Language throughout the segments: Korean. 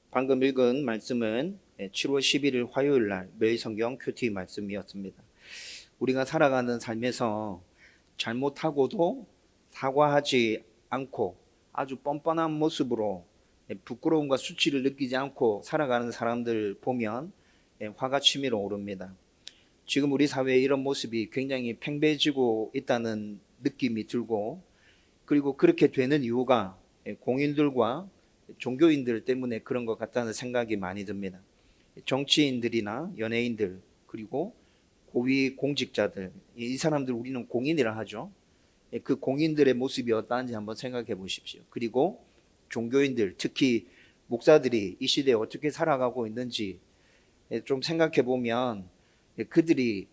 방금 읽은 말씀은 7월 11일 화요일 날 매일 성경 큐티 말씀이었습니다. 우리가 살아가는 삶에서 잘못하고도 사과하지 않고 아주 뻔뻔한 모습으로 부끄러움과 수치를 느끼지 않고 살아가는 사람들 보면 화가 치밀어 오릅니다. 지금 우리 사회에 이런 모습이 굉장히 팽배해지고 있다는 느낌이 들고, 그리고 그렇게 되는 이유가 공인들과 종교인들 때문에 그런 것 같다는 생각이 많이 듭니다. 정치인들이나 연예인들, 그리고 고위 공직자들, 이 사람들 우리는 공인이라 하죠. 그 공인들의 모습이 어떠한지 한번 생각해 보십시오. 그리고 종교인들, 특히 목사들이 이 시대에 어떻게 살아가고 있는지 좀 생각해 보면 그들이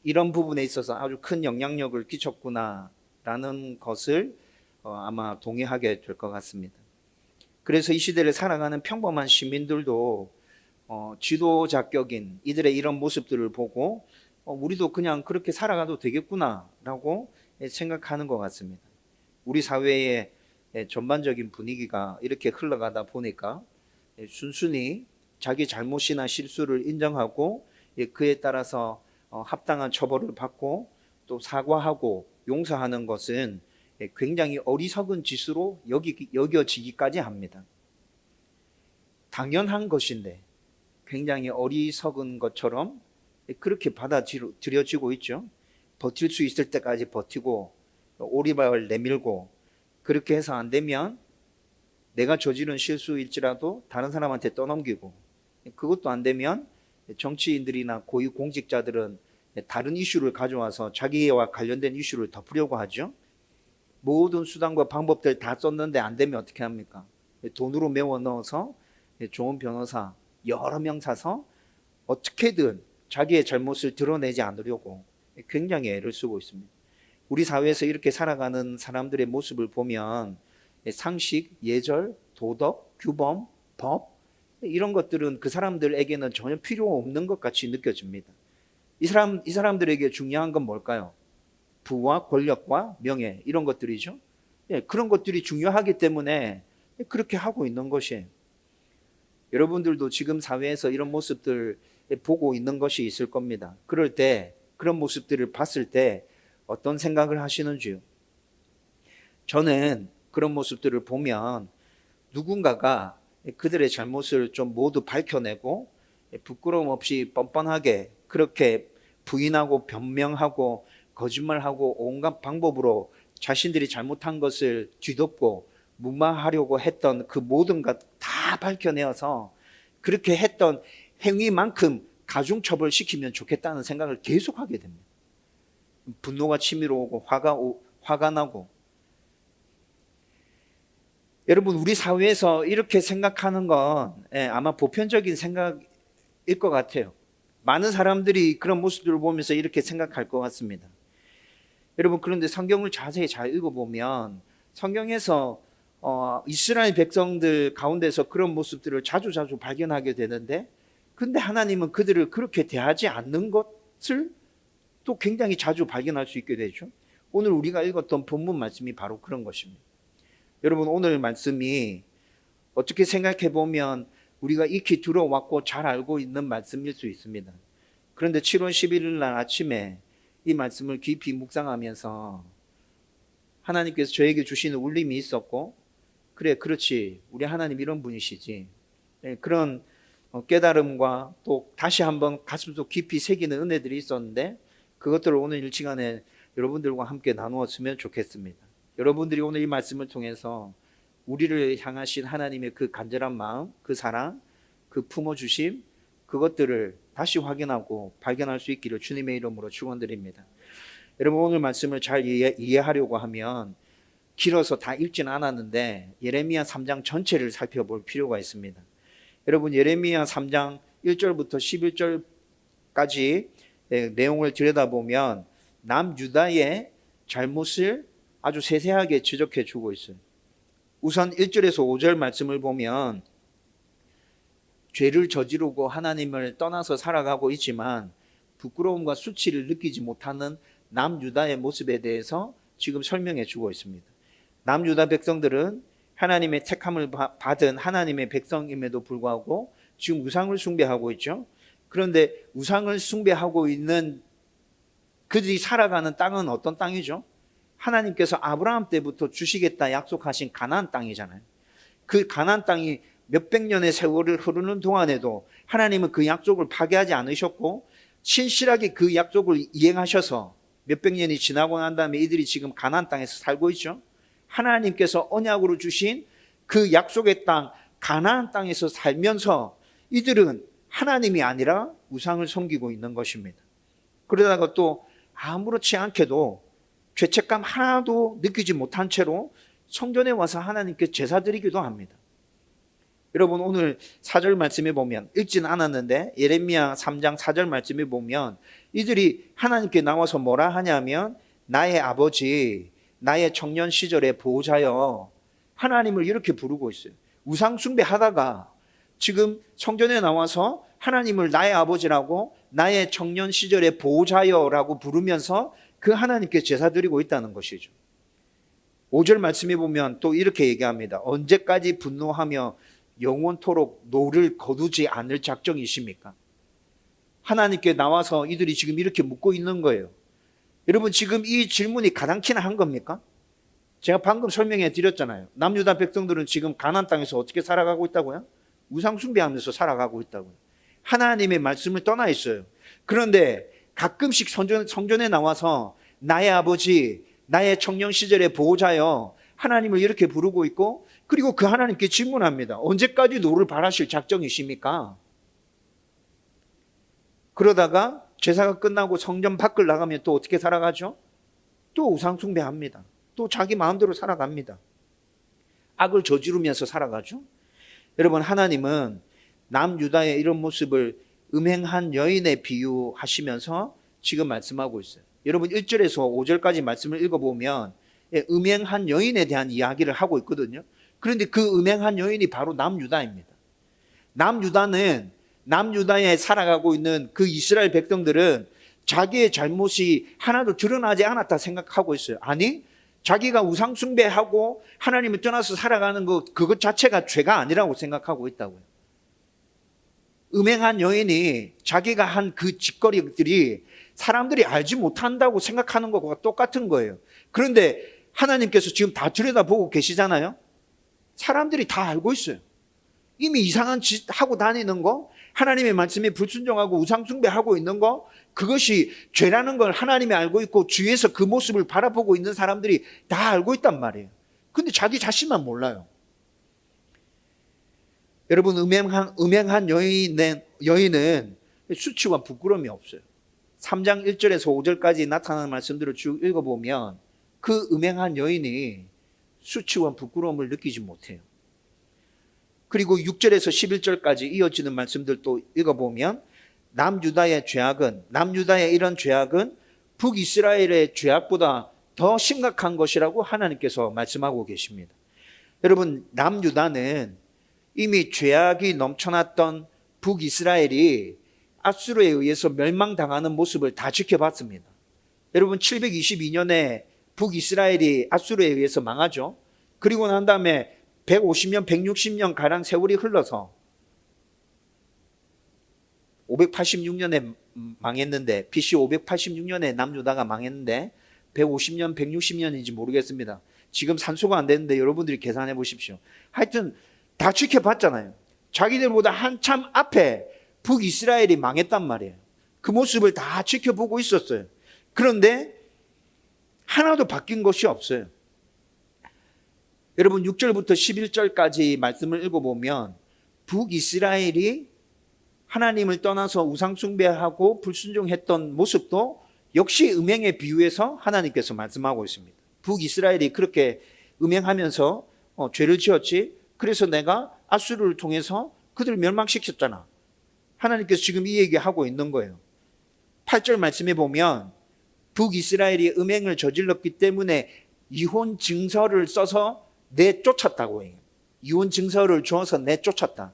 이런 부분에 있어서 아주 큰 영향력을 끼쳤구나라는 것을 아마 동의하게 될 것 같습니다. 그래서 이 시대를 살아가는 평범한 시민들도 지도자격인 이들의 이런 모습들을 보고 우리도 그냥 그렇게 살아가도 되겠구나라고 생각하는 것 같습니다. 우리 사회의 전반적인 분위기가 이렇게 흘러가다 보니까 순순히 자기 잘못이나 실수를 인정하고 그에 따라서 합당한 처벌을 받고 또 사과하고 용서하는 것은 굉장히 어리석은 짓으로 여겨지기까지 합니다. 당연한 것인데 굉장히 어리석은 것처럼 그렇게 받아들여지고 있죠. 버틸 수 있을 때까지 버티고 오리발을 내밀고, 그렇게 해서 안 되면 내가 저지른 실수일지라도 다른 사람한테 떠넘기고, 그것도 안 되면 정치인들이나 고위 공직자들은 다른 이슈를 가져와서 자기와 관련된 이슈를 덮으려고 하죠. 모든 수단과 방법들 다 썼는데 안 되면 어떻게 합니까? 돈으로 메워 넣어서 좋은 변호사 여러 명 사서 어떻게든 자기의 잘못을 드러내지 않으려고 굉장히 애를 쓰고 있습니다. 우리 사회에서 이렇게 살아가는 사람들의 모습을 보면 상식, 예절, 도덕, 규범, 법, 이런 것들은 그 사람들에게는 전혀 필요 없는 것 같이 느껴집니다. 이 사람들에게 중요한 건 뭘까요? 부와 권력과 명예, 이런 것들이죠. 그런 것들이 중요하기 때문에 그렇게 하고 있는 것이에요. 여러분들도 지금 사회에서 이런 모습들 보고 있는 것이 있을 겁니다. 그럴 때, 그런 모습들을 봤을 때 어떤 생각을 하시는지요? 저는 그런 모습들을 보면 누군가가 그들의 잘못을 좀 모두 밝혀내고 부끄러움 없이 뻔뻔하게 그렇게 부인하고 변명하고 거짓말하고 온갖 방법으로 자신들이 잘못한 것을 뒤덮고 무마하려고 했던 그 모든 것 다 밝혀내어서 그렇게 했던 행위만큼 가중처벌 시키면 좋겠다는 생각을 계속하게 됩니다. 분노가 치밀어 오고 화가 나고. 여러분, 우리 사회에서 이렇게 생각하는 건 아마 보편적인 생각일 것 같아요. 많은 사람들이 그런 모습들을 보면서 이렇게 생각할 것 같습니다. 여러분, 그런데 성경을 자세히 잘 읽어보면 성경에서 이스라엘 백성들 가운데서 그런 모습들을 자주 발견하게 되는데, 근데 하나님은 그들을 그렇게 대하지 않는 것을 또 굉장히 자주 발견할 수 있게 되죠. 오늘 우리가 읽었던 본문 말씀이 바로 그런 것입니다. 여러분, 오늘 말씀이 어떻게 생각해 보면 우리가 익히 들어왔고 잘 알고 있는 말씀일 수 있습니다. 그런데 7월 11일 날 아침에 이 말씀을 깊이 묵상하면서 하나님께서 저에게 주시는 울림이 있었고, 그래, 그렇지, 우리 하나님 이런 분이시지, 그런 깨달음과 또 다시 한번 가슴속 깊이 새기는 은혜들이 있었는데, 그것들을 오늘 일시간에 여러분들과 함께 나누었으면 좋겠습니다. 여러분들이 오늘 이 말씀을 통해서 우리를 향하신 하나님의 그 간절한 마음, 그 사랑, 그 품어주심, 그것들을 다시 확인하고 발견할 수 있기를 주님의 이름으로 축원드립니다. 여러분, 오늘 말씀을 잘 이해하려고 하면 길어서 다 읽지는 않았는데 예레미야 3장 전체를 살펴볼 필요가 있습니다. 여러분, 예레미야 3장 1절부터 11절까지 내용을 들여다보면 남유다의 잘못을 아주 세세하게 지적해 주고 있어요. 우선 1절에서 5절 말씀을 보면 죄를 저지르고 하나님을 떠나서 살아가고 있지만 부끄러움과 수치를 느끼지 못하는 남유다의 모습에 대해서 지금 설명해 주고 있습니다. 남유다 백성들은 하나님의 택함을 받은 하나님의 백성임에도 불구하고 지금 우상을 숭배하고 있죠. 그런데 우상을 숭배하고 있는 그들이 살아가는 땅은 어떤 땅이죠? 하나님께서 아브라함 때부터 주시겠다 약속하신 가나안 땅이잖아요. 그 가나안 땅이 몇백 년의 세월을 흐르는 동안에도 하나님은 그 약속을 파괴하지 않으셨고 신실하게 그 약속을 이행하셔서 몇백 년이 지나고 난 다음에 이들이 지금 가나안 땅에서 살고 있죠. 하나님께서 언약으로 주신 그 약속의 땅 가나안 땅에서 살면서 이들은 하나님이 아니라 우상을 섬기고 있는 것입니다. 그러다가 또 아무렇지 않게도 죄책감 하나도 느끼지 못한 채로 성전에 와서 하나님께 제사 드리기도 합니다. 여러분 오늘 4절 말씀에 보면 읽지는 않았는데 예레미야 3장 4절 말씀에 보면 이들이 하나님께 나와서 뭐라 하냐면 나의 아버지 나의 청년 시절의 보호자여 하나님을 이렇게 부르고 있어요. 우상 숭배하다가 지금 성전에 나와서 하나님을 나의 아버지라고 나의 청년 시절의 보호자여라고 부르면서 그 하나님께 제사 드리고 있다는 것이죠. 5절 말씀에 보면 또 이렇게 얘기합니다. 언제까지 분노하며 영원토록 노를 거두지 않을 작정이십니까? 하나님께 나와서 이들이 지금 이렇게 묻고 있는 거예요. 여러분 지금 이 질문이 가당키나 한 겁니까? 제가 방금 설명해 드렸잖아요. 남유다 백성들은 지금 가나안 땅에서 어떻게 살아가고 있다고요? 우상 숭배하면서 살아가고 있다고요. 하나님의 말씀을 떠나 있어요. 그런데 가끔씩 성전에 나와서 나의 아버지, 나의 청년 시절의 보호자여 하나님을 이렇게 부르고 있고 그리고 그 하나님께 질문합니다. 언제까지 노를 바라실 작정이십니까? 그러다가 제사가 끝나고 성전 밖을 나가면 또 어떻게 살아가죠? 또 우상 숭배합니다. 또 자기 마음대로 살아갑니다. 악을 저지르면서 살아가죠. 여러분 하나님은 남유다의 이런 모습을 음행한 여인에 비유하시면서 지금 말씀하고 있어요. 여러분 1절에서 5절까지 말씀을 읽어보면 음행한 여인에 대한 이야기를 하고 있거든요. 그런데 그 음행한 여인이 바로 남유다입니다. 남유다에 살아가고 있는 그 이스라엘 백성들은 자기의 잘못이 하나도 드러나지 않았다 생각하고 있어요. 아니 자기가 우상 숭배하고 하나님을 떠나서 살아가는 그것 자체가 죄가 아니라고 생각하고 있다고요. 음행한 여인이 자기가 한 그 짓거리들이 사람들이 알지 못한다고 생각하는 것과 똑같은 거예요. 그런데 하나님께서 지금 다 들여다보고 계시잖아요. 사람들이 다 알고 있어요. 이미 이상한 짓 하고 다니는 거, 하나님의 말씀에 불순종하고 우상 숭배하고 있는 거, 그것이 죄라는 걸 하나님이 알고 있고 주위에서 그 모습을 바라보고 있는 사람들이 다 알고 있단 말이에요. 근데 자기 자신만 몰라요. 여러분 음행한 여인은 수치와 부끄러움이 없어요. 3장 1절에서 5절까지 나타나는 말씀들을 쭉 읽어보면 그 음행한 여인이 수치와 부끄러움을 느끼지 못해요. 그리고 6절에서 11절까지 이어지는 말씀들도 읽어보면 남유다의 이런 죄악은 북이스라엘의 죄악보다 더 심각한 것이라고 하나님께서 말씀하고 계십니다. 여러분 남유다는 이미 죄악이 넘쳐났던 북이스라엘이 아수르에 의해서 멸망당하는 모습을 다 지켜봤습니다. 여러분 722년에 북이스라엘이 아수르에 의해서 망하죠. 그리고 난 다음에 150년, 160년 가량 세월이 흘러서 586년에 망했는데 BC 586년에 남유다가 망했는데 150년, 160년인지 모르겠습니다. 지금 산수가 안 되는데 여러분들이 계산해 보십시오. 하여튼 다 지켜봤잖아요. 자기들보다 한참 앞에 북이스라엘이 망했단 말이에요. 그 모습을 다 지켜보고 있었어요. 그런데 하나도 바뀐 것이 없어요. 여러분 6절부터 11절까지 말씀을 읽어보면 북이스라엘이 하나님을 떠나서 우상 숭배하고 불순종했던 모습도 역시 음행에 비유해서 하나님께서 말씀하고 있습니다. 북이스라엘이 그렇게 음행하면서 죄를 지었지. 그래서 내가 아수르를 통해서 그들을 멸망시켰잖아. 하나님께서 지금 이 얘기하고 있는 거예요. 8절 말씀에 보면 북이스라엘이 음행을 저질렀기 때문에 이혼 증서를 써서 내쫓았다고 해요. 이혼 증서를 줘서 내쫓았다.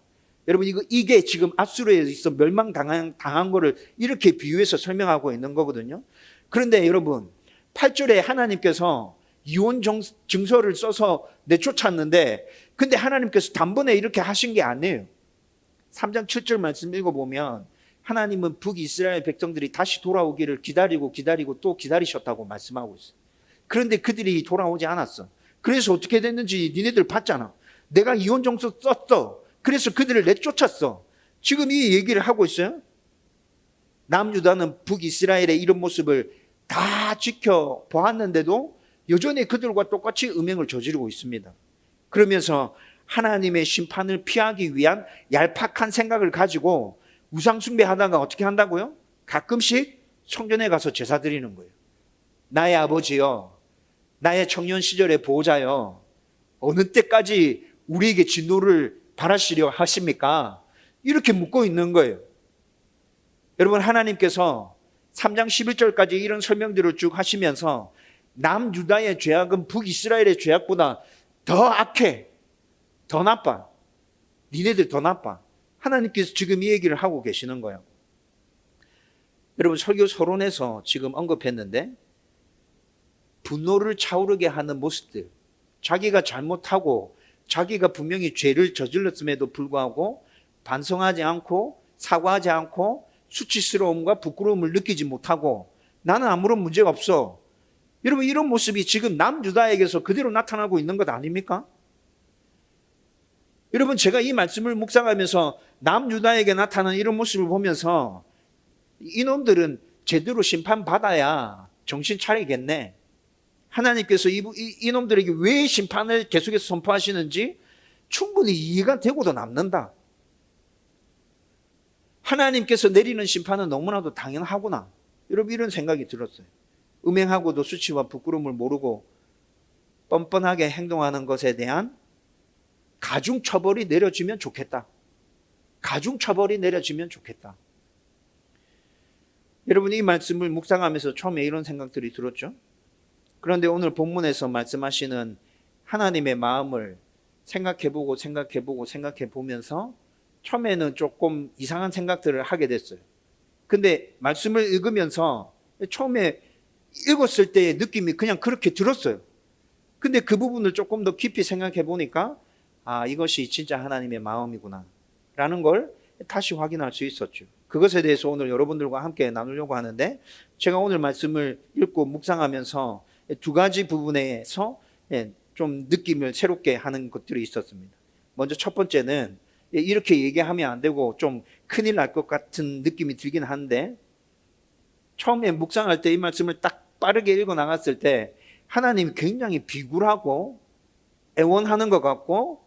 여러분 이게 지금 아수르에서 멸망당한 거를 이렇게 비유해서 설명하고 있는 거거든요. 그런데 여러분 8절에 하나님께서 이혼 증서를 써서 내쫓았는데, 근데 하나님께서 단번에 이렇게 하신 게 아니에요. 3장 7절 말씀 읽어보면 하나님은 북이스라엘 백성들이 다시 돌아오기를 기다리고 또 기다리셨다고 말씀하고 있어요. 그런데 그들이 돌아오지 않았어. 그래서 어떻게 됐는지 니네들 봤잖아. 내가 이혼 증서 썼어. 그래서 그들을 내쫓았어. 지금 이 얘기를 하고 있어요. 남유다는 북이스라엘의 이런 모습을 다 지켜보았는데도 여전히 그들과 똑같이 음행을 저지르고 있습니다. 그러면서 하나님의 심판을 피하기 위한 얄팍한 생각을 가지고 우상숭배하다가 어떻게 한다고요? 가끔씩 성전에 가서 제사 드리는 거예요. 나의 아버지여, 나의 청년 시절의 보호자여, 어느 때까지 우리에게 진노를 바라시려 하십니까? 이렇게 묻고 있는 거예요. 여러분, 하나님께서 3장 11절까지 이런 설명들을 쭉 하시면서 남유다의 죄악은 북이스라엘의 죄악보다 더 악해, 더 나빠. 니네들 더 나빠. 하나님께서 지금 이 얘기를 하고 계시는 거예요. 여러분, 설교 서론에서 지금 언급했는데 분노를 차오르게 하는 모습들, 자기가 잘못하고 자기가 분명히 죄를 저질렀음에도 불구하고 반성하지 않고 사과하지 않고 수치스러움과 부끄러움을 느끼지 못하고 나는 아무런 문제가 없어. 여러분, 이런 모습이 지금 남유다에게서 그대로 나타나고 있는 것 아닙니까? 여러분, 제가 이 말씀을 묵상하면서 남유다에게 나타나는 이런 모습을 보면서 이놈들은 제대로 심판받아야 정신 차리겠네. 하나님께서 이놈들에게 왜 심판을 계속해서 선포하시는지 충분히 이해가 되고도 남는다. 하나님께서 내리는 심판은 너무나도 당연하구나. 여러분, 이런 생각이 들었어요. 음행하고도 수치와 부끄러움을 모르고 뻔뻔하게 행동하는 것에 대한 가중처벌이 내려지면 좋겠다. 가중처벌이 내려지면 좋겠다. 여러분, 이 말씀을 묵상하면서 처음에 이런 생각들이 들었죠. 그런데 오늘 본문에서 말씀하시는 하나님의 마음을 생각해보면서 처음에는 조금 이상한 생각들을 하게 됐어요. 근데 말씀을 읽으면서 처음에 읽었을 때의 느낌이 그냥 그렇게 들었어요. 근데 그 부분을 조금 더 깊이 생각해 보니까 이것이 진짜 하나님의 마음이구나 라는 걸 다시 확인할 수 있었죠. 그것에 대해서 오늘 여러분들과 함께 나누려고 하는데, 제가 오늘 말씀을 읽고 묵상하면서 두 가지 부분에서 좀 느낌을 새롭게 하는 것들이 있었습니다. 먼저 첫 번째는 이렇게 얘기하면 안 되고 좀 큰일 날 것 같은 느낌이 들긴 한데, 처음에 묵상할 때 이 말씀을 딱 빠르게 읽어 나갔을 때 하나님이 굉장히 비굴하고 애원하는 것 같고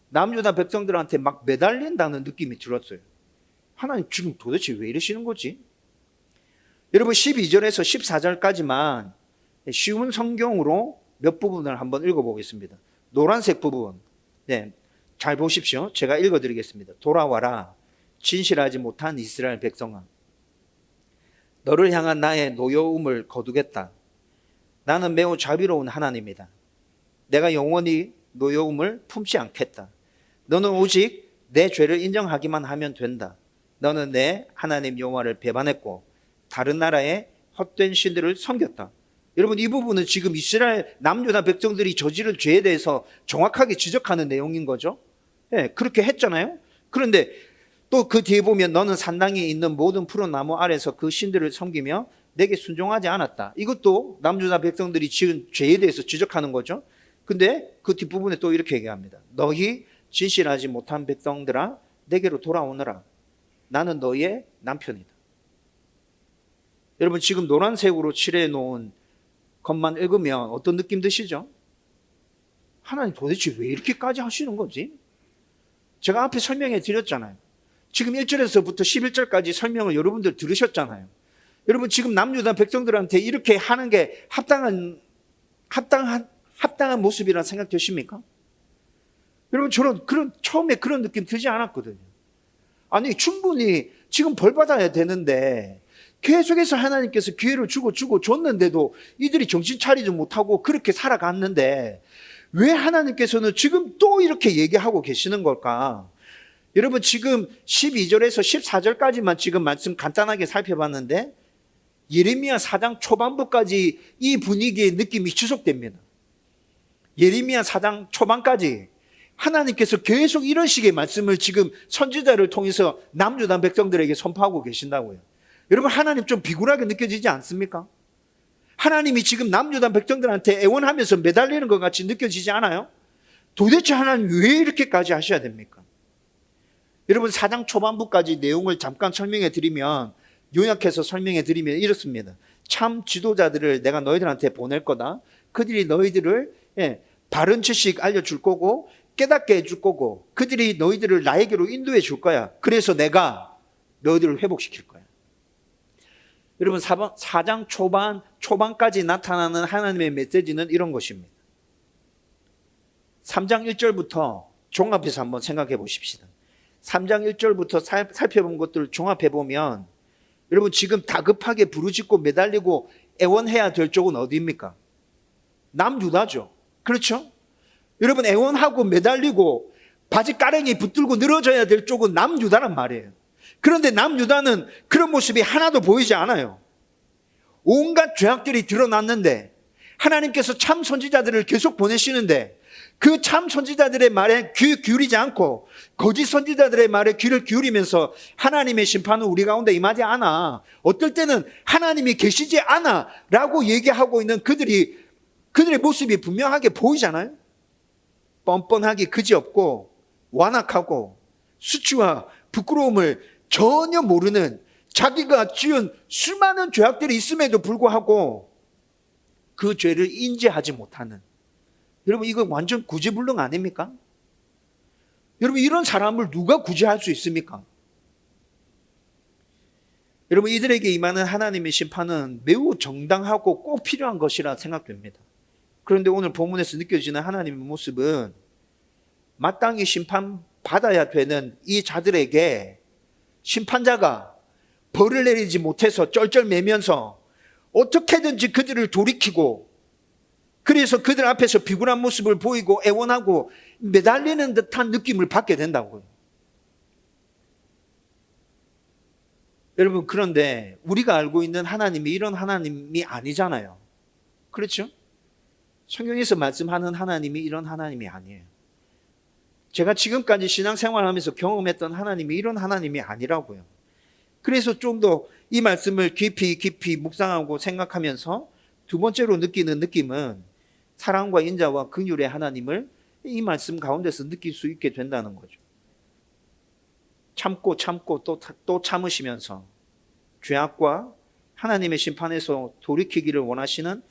남유다 백성들한테 막 매달린다는 느낌이 들었어요. 하나님 지금 도대체 왜 이러시는 거지? 여러분, 12절에서 14절까지만 쉬운 성경으로 몇 부분을 한번 읽어보겠습니다. 노란색 부분, 잘 보십시오. 제가 읽어드리겠습니다. 돌아와라, 진실하지 못한 이스라엘 백성아. 너를 향한 나의 노여움을 거두겠다. 나는 매우 자비로운 하나님이다. 내가 영원히 노여움을 품지 않겠다. 너는 오직 내 죄를 인정하기만 하면 된다. 너는 내 하나님 여호와를 배반했고 다른 나라의 헛된 신들을 섬겼다. 여러분, 이 부분은 지금 이스라엘 남유다 백성들이 저지른 죄에 대해서 정확하게 지적하는 내용인 거죠. 그렇게 했잖아요. 그런데 또 그 뒤에 보면 너는 산당에 있는 모든 푸른 나무 아래서 그 신들을 섬기며 내게 순종하지 않았다. 이것도 남유다 백성들이 지은 죄에 대해서 지적하는 거죠. 근데 그 뒷부분에 또 이렇게 얘기합니다. 너희 진실하지 못한 백성들아, 내게로 돌아오너라. 나는 너희의 남편이다. 여러분, 지금 노란색으로 칠해 놓은 것만 읽으면 어떤 느낌 드시죠? 하나님 도대체 왜 이렇게까지 하시는 거지? 제가 앞에 설명해 드렸잖아요. 지금 1절에서부터 11절까지 설명을 여러분들 들으셨잖아요. 여러분, 지금 남유다 백성들한테 이렇게 하는 게 합당한 모습이라 생각되십니까? 여러분, 저는 처음에 그런 느낌 들지 않았거든요. 아니, 충분히 지금 벌 받아야 되는데 계속해서 하나님께서 기회를 주고 줬는데도 이들이 정신 차리지 못하고 그렇게 살아갔는데 왜 하나님께서는 지금 또 이렇게 얘기하고 계시는 걸까? 여러분, 지금 12절에서 14절까지만 지금 말씀 간단하게 살펴봤는데 예레미야 4장 초반부까지 이 분위기의 느낌이 지속됩니다. 예레미야 4장 초반까지 하나님께서 계속 이런 식의 말씀을 지금 선지자를 통해서 남유다 백성들에게 선포하고 계신다고요. 여러분, 하나님 좀 비굴하게 느껴지지 않습니까? 하나님이 지금 남유다 백성들한테 애원하면서 매달리는 것 같이 느껴지지 않아요? 도대체 하나님 왜 이렇게까지 하셔야 됩니까? 여러분, 4장 초반부까지 내용을 잠깐 설명해 드리면, 요약해서 설명해 드리면 이렇습니다. 참 지도자들을 내가 너희들한테 보낼 거다. 그들이 너희들을 바른 지식 알려줄 거고 깨닫게 해줄 거고 그들이 너희들을 나에게로 인도해 줄 거야. 그래서 내가 너희들을 회복시킬 거야. 여러분, 4장 초반까지 나타나는 하나님의 메시지는 이런 것입니다. 3장 1절부터 종합해서 한번 생각해 보십시다. 3장 1절부터 살펴본 것들을 종합해 보면 여러분, 지금 다급하게 부르짖고 매달리고 애원해야 될 쪽은 어디입니까? 남유다죠. 그렇죠? 여러분, 애원하고 매달리고 바지가랑이 붙들고 늘어져야 될 쪽은 남유다란 말이에요. 그런데 남유다는 그런 모습이 하나도 보이지 않아요. 온갖 죄악들이 드러났는데 하나님께서 참 선지자들을 계속 보내시는데 그 참 선지자들의 말에 귀 기울이지 않고 거짓 선지자들의 말에 귀를 기울이면서 하나님의 심판은 우리 가운데 임하지 않아, 어떨 때는 하나님이 계시지 않아 라고 얘기하고 있는 그들의 모습이 분명하게 보이잖아요. 뻔뻔하게 그지없고 완악하고 수치와 부끄러움을 전혀 모르는, 자기가 지은 수많은 죄악들이 있음에도 불구하고 그 죄를 인지하지 못하는, 여러분, 이거 완전 구제불능 아닙니까? 여러분, 이런 사람을 누가 구제할 수 있습니까? 여러분, 이들에게 임하는 하나님의 심판은 매우 정당하고 꼭 필요한 것이라 생각됩니다. 그런데 오늘 본문에서 느껴지는 하나님의 모습은 마땅히 심판받아야 되는 이 자들에게 심판자가 벌을 내리지 못해서 쩔쩔매면서 어떻게든지 그들을 돌이키고, 그래서 그들 앞에서 비굴한 모습을 보이고 애원하고 매달리는 듯한 느낌을 받게 된다고요. 여러분, 그런데 우리가 알고 있는 하나님이 이런 하나님이 아니잖아요. 그렇죠? 성경에서 말씀하는 하나님이 이런 하나님이 아니에요. 제가 지금까지 신앙생활하면서 경험했던 하나님이 이런 하나님이 아니라고요. 그래서 좀 더 이 말씀을 깊이 묵상하고 생각하면서 두 번째로 느끼는 느낌은 사랑과 인자와 긍휼의 하나님을 이 말씀 가운데서 느낄 수 있게 된다는 거죠. 참고 또 참으시면서 죄악과 하나님의 심판에서 돌이키기를 원하시는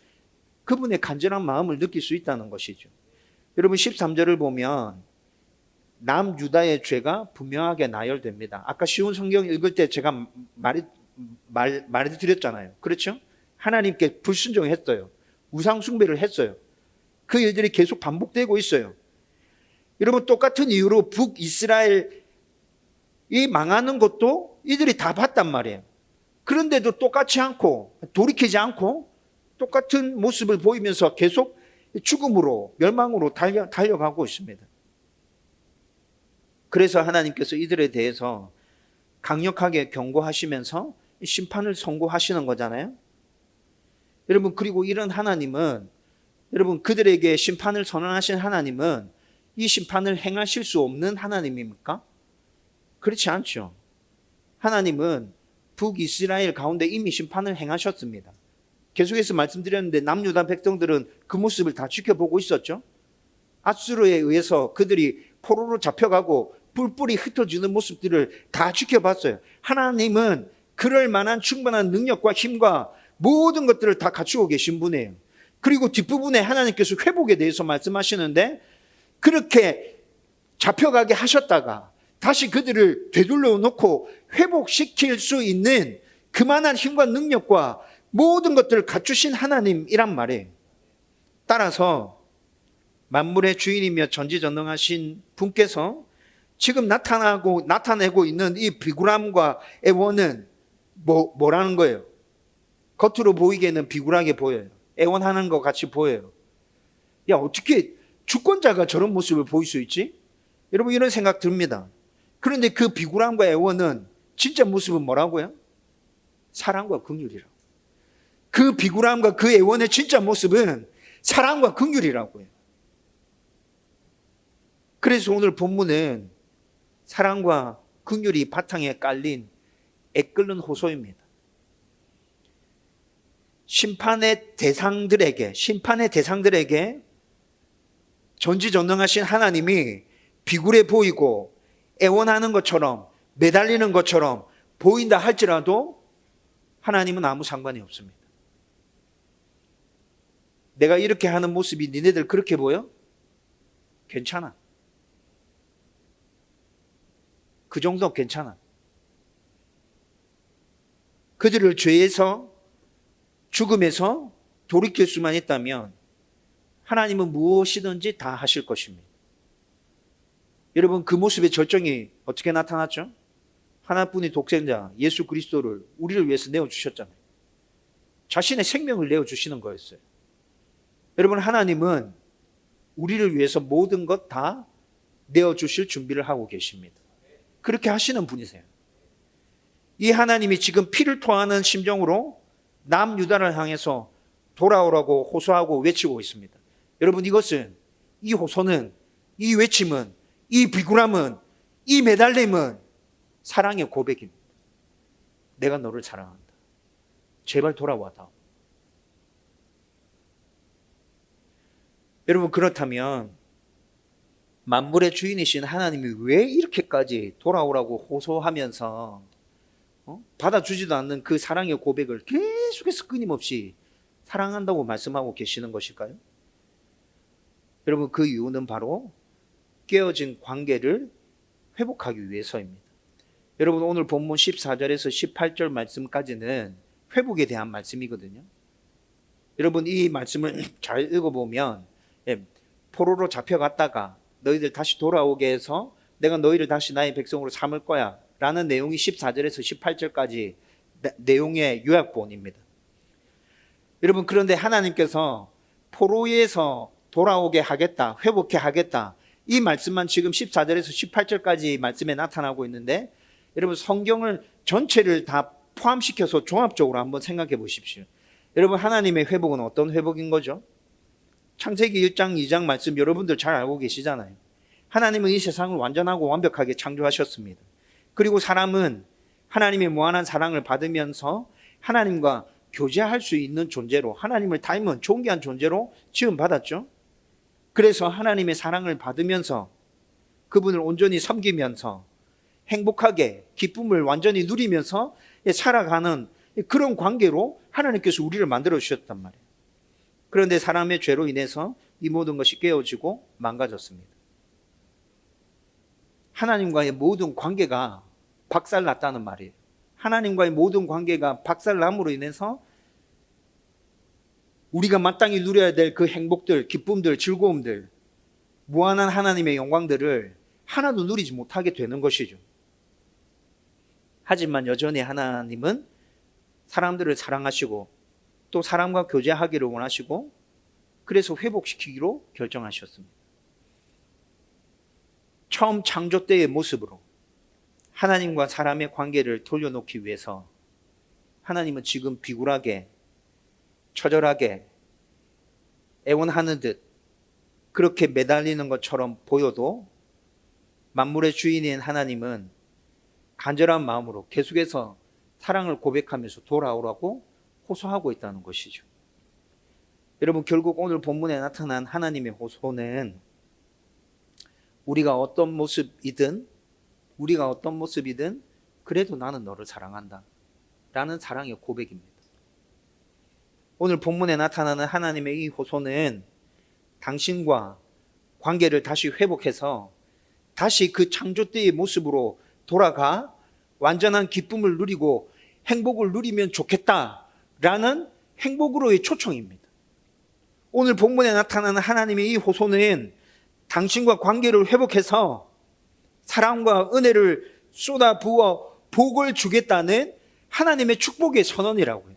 그분의 간절한 마음을 느낄 수 있다는 것이죠. 여러분, 13절을 보면 남유다의 죄가 분명하게 나열됩니다. 아까 쉬운 성경 읽을 때 제가 말해드렸잖아요. 그렇죠? 하나님께 불순종했어요. 우상 숭배를 했어요. 그 일들이 계속 반복되고 있어요. 여러분, 똑같은 이유로 북이스라엘이 망하는 것도 이들이 다 봤단 말이에요. 그런데도 똑같지 않고 돌이키지 않고 똑같은 모습을 보이면서 계속 죽음으로, 멸망으로 달려가고 있습니다. 그래서 하나님께서 이들에 대해서 강력하게 경고하시면서 심판을 선고하시는 거잖아요. 여러분, 그리고 이런 하나님은, 여러분, 그들에게 심판을 선언하신 하나님은 이 심판을 행하실 수 없는 하나님입니까? 그렇지 않죠. 하나님은 북이스라엘 가운데 이미 심판을 행하셨습니다. 계속해서 말씀드렸는데 남유다 백성들은 그 모습을 다 지켜보고 있었죠. 아수르에 의해서 그들이 포로로 잡혀가고 뿔뿔이 흩어지는 모습들을 다 지켜봤어요. 하나님은 그럴 만한 충분한 능력과 힘과 모든 것들을 다 갖추고 계신 분이에요. 그리고 뒷부분에 하나님께서 회복에 대해서 말씀하시는데, 그렇게 잡혀가게 하셨다가 다시 그들을 되돌려 놓고 회복시킬 수 있는 그만한 힘과 능력과 모든 것들을 갖추신 하나님이란 말이에요. 따라서 만물의 주인이며 전지전능하신 분께서 지금 나타내고 있는 이 비굴함과 애원은 뭐라는 거예요? 겉으로 보이기에는 비굴하게 보여요. 애원하는 것 같이 보여요. 야, 어떻게 주권자가 저런 모습을 보일 수 있지? 여러분, 이런 생각 듭니다. 그런데 그 비굴함과 애원은 진짜 모습은 뭐라고요? 사랑과 긍휼이라고. 그 비굴함과 그 애원의 진짜 모습은 사랑과 긍휼이라고요. 그래서 오늘 본문은 사랑과 긍휼이 바탕에 깔린 애끓는 호소입니다. 심판의 대상들에게 전지전능하신 하나님이 비굴해 보이고 애원하는 것처럼 매달리는 것처럼 보인다 할지라도 하나님은 아무 상관이 없습니다. 내가 이렇게 하는 모습이 니네들 그렇게 보여? 괜찮아. 그 정도 괜찮아. 그들을 죄에서 죽음에서 돌이킬 수만 있다면 하나님은 무엇이든지 다 하실 것입니다. 여러분, 그 모습의 절정이 어떻게 나타났죠? 하나뿐인 독생자 예수 그리스도를 우리를 위해서 내어주셨잖아요. 자신의 생명을 내어주시는 거였어요. 여러분, 하나님은 우리를 위해서 모든 것 다 내어주실 준비를 하고 계십니다. 그렇게 하시는 분이세요. 이 하나님이 지금 피를 토하는 심정으로 남유다를 향해서 돌아오라고 호소하고 외치고 있습니다. 여러분, 이 호소는, 이 외침은, 이 비굴함은, 이 매달림은 사랑의 고백입니다. 내가 너를 사랑한다. 제발 돌아와다. 여러분, 그렇다면 만물의 주인이신 하나님이 왜 이렇게까지 돌아오라고 호소하면서 받아주지도 않는 그 사랑의 고백을 계속해서 끊임없이 사랑한다고 말씀하고 계시는 것일까요? 여러분, 그 이유는 바로 깨어진 관계를 회복하기 위해서입니다. 여러분, 오늘 본문 14절에서 18절 말씀까지는 회복에 대한 말씀이거든요. 여러분, 이 말씀을 잘 읽어보면 포로로 잡혀갔다가 너희들 다시 돌아오게 해서 내가 너희를 다시 나의 백성으로 삼을 거야 라는 내용이 14절에서 18절까지 내용의 요약본입니다. 여러분, 그런데 하나님께서 포로에서 돌아오게 하겠다, 회복해 하겠다, 이 말씀만 지금 14절에서 18절까지 말씀에 나타나고 있는데, 여러분, 성경을 전체를 다 포함시켜서 종합적으로 한번 생각해 보십시오. 여러분, 하나님의 회복은 어떤 회복인 거죠? 창세기 1장 2장 말씀 여러분들 잘 알고 계시잖아요. 하나님은 이 세상을 완전하고 완벽하게 창조하셨습니다. 그리고 사람은 하나님의 무한한 사랑을 받으면서 하나님과 교제할 수 있는 존재로, 하나님을 닮은 존귀한 존재로 지음받았죠. 그래서 하나님의 사랑을 받으면서 그분을 온전히 섬기면서 행복하게 기쁨을 완전히 누리면서 살아가는 그런 관계로 하나님께서 우리를 만들어 주셨단 말이에요. 그런데 사람의 죄로 인해서 이 모든 것이 깨어지고 망가졌습니다. 하나님과의 모든 관계가 박살났다는 말이에요. 하나님과의 모든 관계가 박살남으로 인해서 우리가 마땅히 누려야 될 그 행복들, 기쁨들, 즐거움들, 무한한 하나님의 영광들을 하나도 누리지 못하게 되는 것이죠. 하지만 여전히 하나님은 사람들을 사랑하시고 또 사람과 교제하기를 원하시고 그래서 회복시키기로 결정하셨습니다. 처음 창조 때의 모습으로 하나님과 사람의 관계를 돌려놓기 위해서 하나님은 지금 비굴하게, 처절하게 애원하는 듯 그렇게 매달리는 것처럼 보여도 만물의 주인인 하나님은 간절한 마음으로 계속해서 사랑을 고백하면서 돌아오라고 호소하고 있다는 것이죠. 여러분, 결국 오늘 본문에 나타난 하나님의 호소는 우리가 어떤 모습이든 그래도 나는 너를 사랑한다 라는 사랑의 고백입니다. 오늘 본문에 나타나는 하나님의 이 호소는 당신과 관계를 다시 회복해서 다시 그 창조 때의 모습으로 돌아가 완전한 기쁨을 누리고 행복을 누리면 좋겠다라는 행복으로의 초청입니다. 오늘 본문에 나타나는 하나님의 이 호소는 당신과 관계를 회복해서 사랑과 은혜를 쏟아 부어 복을 주겠다는 하나님의 축복의 선언이라고 해요.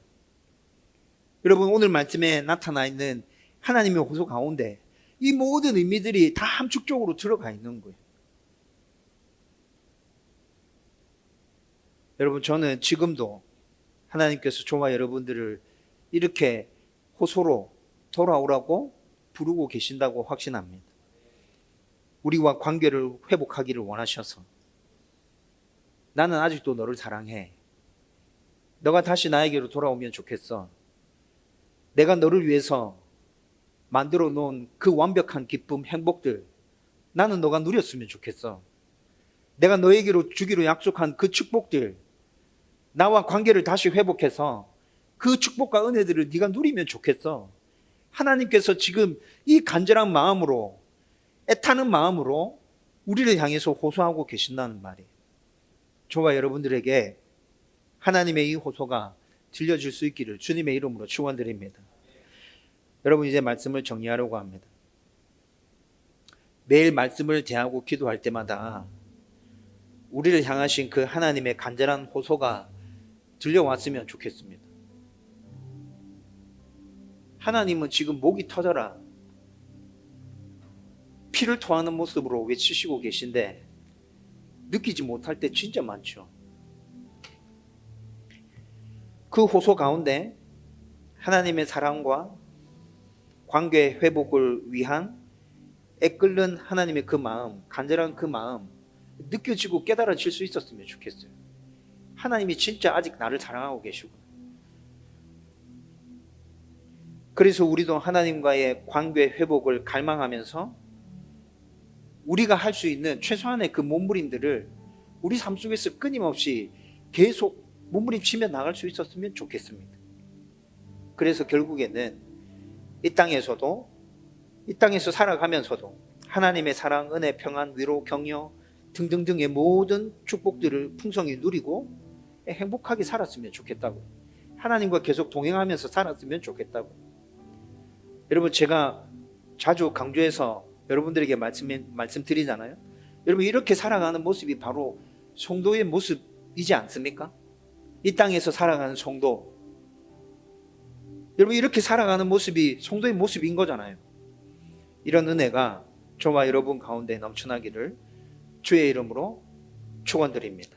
여러분, 오늘 말씀에 나타나 있는 하나님의 호소 가운데 이 모든 의미들이 다 함축적으로 들어가 있는 거예요. 여러분, 저는 지금도 하나님께서 저와 여러분들을 이렇게 호소로 돌아오라고 부르고 계신다고 확신합니다. 우리와 관계를 회복하기를 원하셔서 나는 아직도 너를 사랑해. 너가 다시 나에게로 돌아오면 좋겠어. 내가 너를 위해서 만들어 놓은 그 완벽한 기쁨, 행복들 나는 너가 누렸으면 좋겠어. 내가 너에게로 주기로 약속한 그 축복들 나와 관계를 다시 회복해서 그 축복과 은혜들을 네가 누리면 좋겠어. 하나님께서 지금 이 간절한 마음으로 애타는 마음으로 우리를 향해서 호소하고 계신다는 말이에요. 저와 여러분들에게 하나님의 이 호소가 들려줄 수 있기를 주님의 이름으로 축원드립니다. 여러분 이제 말씀을 정리하려고 합니다. 매일 말씀을 대하고 기도할 때마다 우리를 향하신 그 하나님의 간절한 호소가 들려왔으면 좋겠습니다. 하나님은 지금 목이 터져라 피를 토하는 모습으로 외치시고 계신데 느끼지 못할 때 진짜 많죠. 그 호소 가운데 하나님의 사랑과 관계 회복을 위한 애끓는 하나님의 그 마음, 간절한 그 마음 느껴지고 깨달아질 수 있었으면 좋겠어요. 하나님이 진짜 아직 나를 사랑하고 계시고, 그래서 우리도 하나님과의 관계 회복을 갈망하면서 우리가 할 수 있는 최소한의 그 몸부림들을 우리 삶 속에서 끊임없이 계속 몸부림치며 나갈 수 있었으면 좋겠습니다. 그래서 결국에는 이 땅에서 살아가면서도 하나님의 사랑, 은혜, 평안, 위로, 격려 등등등의 모든 축복들을 풍성히 누리고 행복하게 살았으면 좋겠다고, 하나님과 계속 동행하면서 살았으면 좋겠다고. 여러분 제가 자주 강조해서 여러분들에게 말씀드리잖아요. 여러분 이렇게 살아가는 모습이 바로 성도의 모습이지 않습니까? 이 땅에서 살아가는 성도, 여러분 이렇게 살아가는 모습이 성도의 모습인 거잖아요. 이런 은혜가 저와 여러분 가운데 넘쳐나기를 주의 이름으로 축원드립니다.